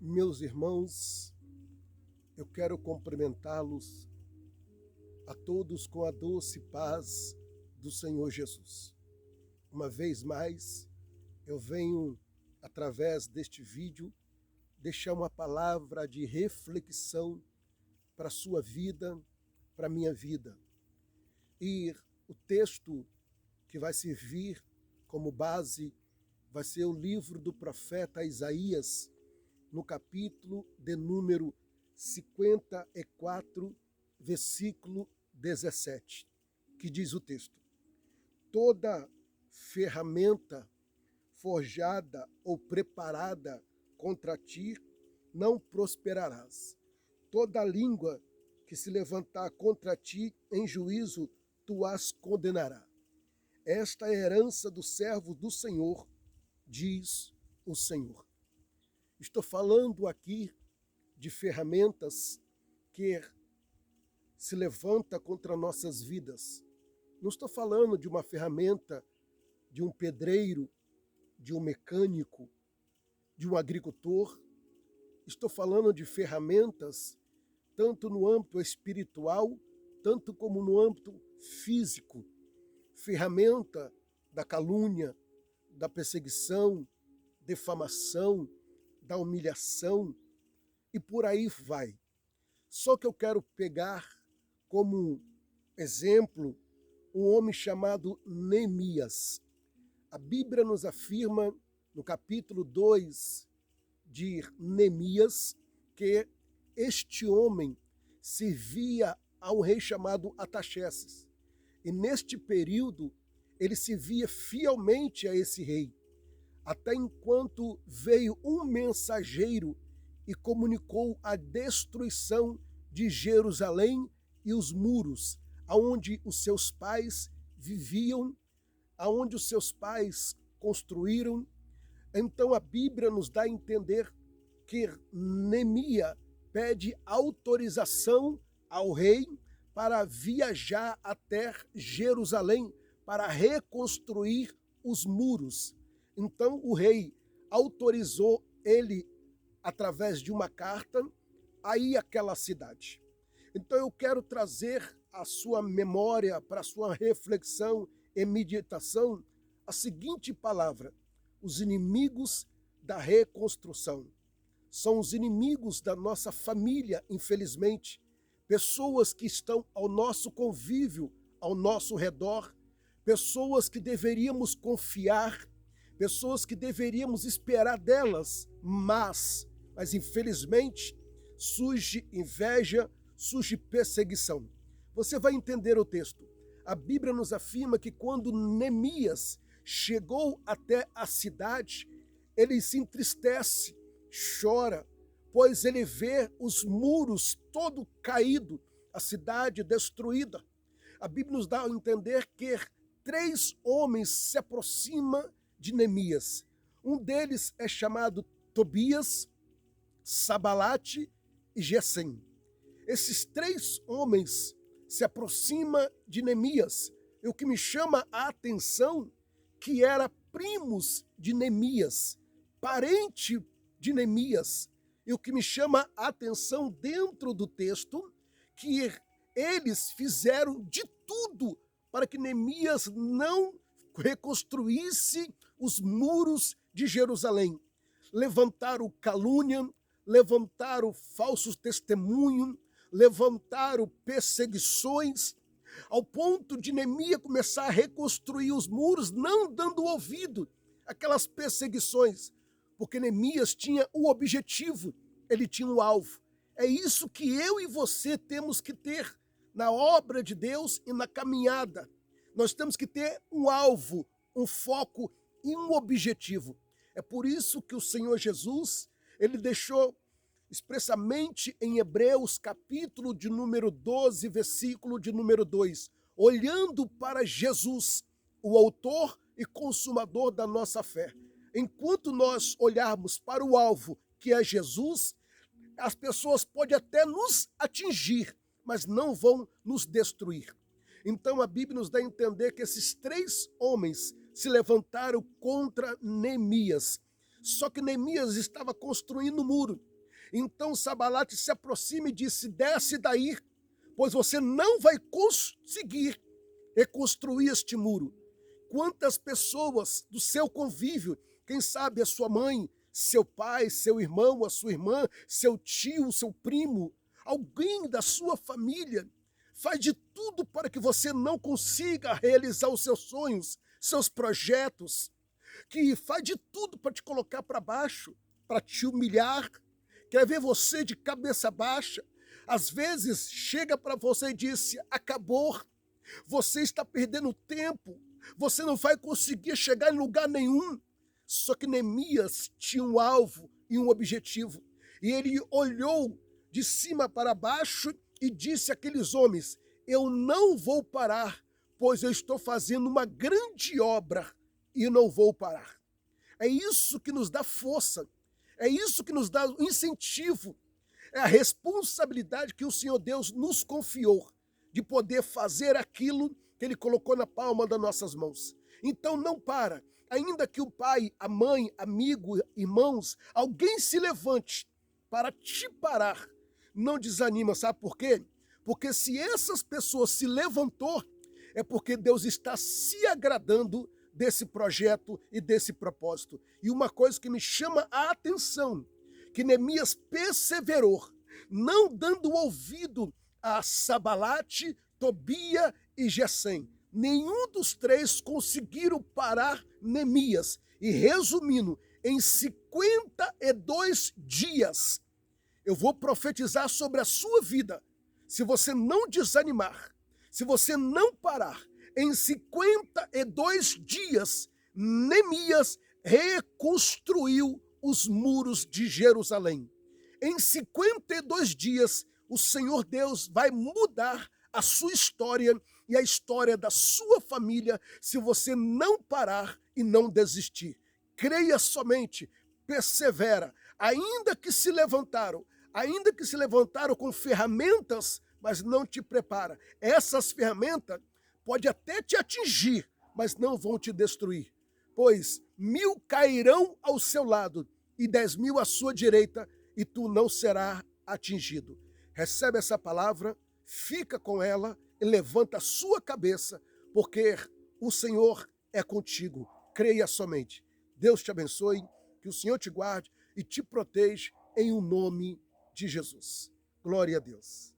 Meus irmãos, eu quero cumprimentá-los a todos com a doce paz do Senhor Jesus. Uma vez mais, eu venho, através deste vídeo, deixar uma palavra de reflexão para a sua vida, para a minha vida. E o texto que vai servir como base vai ser o livro do profeta Isaías, no capítulo de número 54, versículo 17, que diz o texto: toda ferramenta forjada ou preparada contra ti não prosperarás. Toda língua que se levantar contra ti em juízo, tu as condenarás. Esta é a herança do servo do Senhor, diz o Senhor. Estou falando aqui de ferramentas que se levantam contra nossas vidas. Não estou falando de uma ferramenta de um pedreiro, de um mecânico, de um agricultor. Estou falando de ferramentas tanto no âmbito espiritual, tanto como no âmbito físico. Ferramenta da calúnia, da perseguição, difamação, da humilhação, e por aí vai. Só que eu quero pegar como exemplo um homem chamado Neemias. A Bíblia nos afirma, no capítulo 2 de Neemias, que este homem servia a um rei chamado Artaxerxes. E neste período, ele servia fielmente a esse rei, até enquanto veio um mensageiro e comunicou a destruição de Jerusalém e os muros, aonde os seus pais viviam, aonde os seus pais construíram. Então a Bíblia nos dá a entender que Neemias pede autorização ao rei para viajar até Jerusalém para reconstruir os muros. Então o rei autorizou ele, através de uma carta, a ir àquela cidade. Então eu quero trazer à sua memória, para a sua reflexão e meditação, a seguinte palavra: os inimigos da reconstrução. São os inimigos da nossa família, infelizmente, pessoas que estão ao nosso convívio, ao nosso redor, pessoas que deveríamos confiar, pessoas que deveríamos esperar delas, mas infelizmente surge inveja, surge perseguição. Você vai entender o texto. A Bíblia nos afirma que quando Neemias chegou até a cidade, ele se entristece, chora, pois ele vê os muros todo caído, a cidade destruída. A Bíblia nos dá a entender que 3 homens se aproximam de Neemias. Um deles é chamado Tobias, Sabalate e Gesem. Esses 3 homens se aproximam de Neemias. E o que me chama a atenção, que era primos de Neemias, parente de Neemias. E o que me chama a atenção dentro do texto, que eles fizeram de tudo para que Neemias não reconstruísse os muros de Jerusalém. Levantaram calúnia, levantaram falsos testemunhos, levantaram perseguições, ao ponto de Neemias começar a reconstruir os muros, não dando ouvido àquelas perseguições, porque Neemias tinha o objetivo, ele tinha um alvo. É isso que eu e você temos que ter na obra de Deus e na caminhada. Nós temos que ter um alvo, um foco e um objetivo. É por isso que o Senhor Jesus, ele deixou expressamente em Hebreus, capítulo de número 12, versículo de número 2, olhando para Jesus, o autor e consumador da nossa fé. Enquanto nós olharmos para o alvo, que é Jesus, as pessoas podem até nos atingir, mas não vão nos destruir. Então a Bíblia nos dá a entender que esses 3 homens se levantaram contra Neemias. Só que Neemias estava construindo o muro. Então Sambalate se aproxima e disse: desce daí, pois você não vai conseguir reconstruir este muro. Quantas pessoas do seu convívio, quem sabe a sua mãe, seu pai, seu irmão, a sua irmã, seu tio, seu primo, alguém da sua família, faz de tudo para que você não consiga realizar os seus sonhos, seus projetos, que faz de tudo para te colocar para baixo, para te humilhar, quer ver você de cabeça baixa. Às vezes chega para você e diz: acabou, você está perdendo tempo, você não vai conseguir chegar em lugar nenhum. Só que Neemias tinha um alvo e um objetivo. E ele olhou de cima para baixo e disse àqueles homens: eu não vou parar, pois eu estou fazendo uma grande obra e não vou parar. É isso que nos dá força, é isso que nos dá incentivo, é a responsabilidade que o Senhor Deus nos confiou de poder fazer aquilo que Ele colocou na palma das nossas mãos. Então não para, ainda que o pai, a mãe, amigo, irmãos, alguém se levante para te parar, não desanima, sabe por quê? Porque se essas pessoas se levantou, é porque Deus está se agradando desse projeto e desse propósito. E uma coisa que me chama a atenção, que Neemias perseverou, não dando ouvido a Sambalate, Tobia e Gesem. Nenhum dos três conseguiram parar Neemias. E resumindo, em 52 dias, eu vou profetizar sobre a sua vida. Se você não desanimar, se você não parar, em 52 dias, Neemias reconstruiu os muros de Jerusalém. Em 52 dias, o Senhor Deus vai mudar a sua história e a história da sua família, se você não parar e não desistir. Creia somente, persevera, ainda que se levantaram com ferramentas, mas não te prepara. Essas ferramentas podem até te atingir, mas não vão te destruir. Pois 1000 cairão ao seu lado e 10.000 à sua direita, e tu não serás atingido. Recebe essa palavra, fica com ela e levanta a sua cabeça, porque o Senhor é contigo. Creia somente. Deus te abençoe, que o Senhor te guarde e te proteja em o nome de Jesus. Glória a Deus.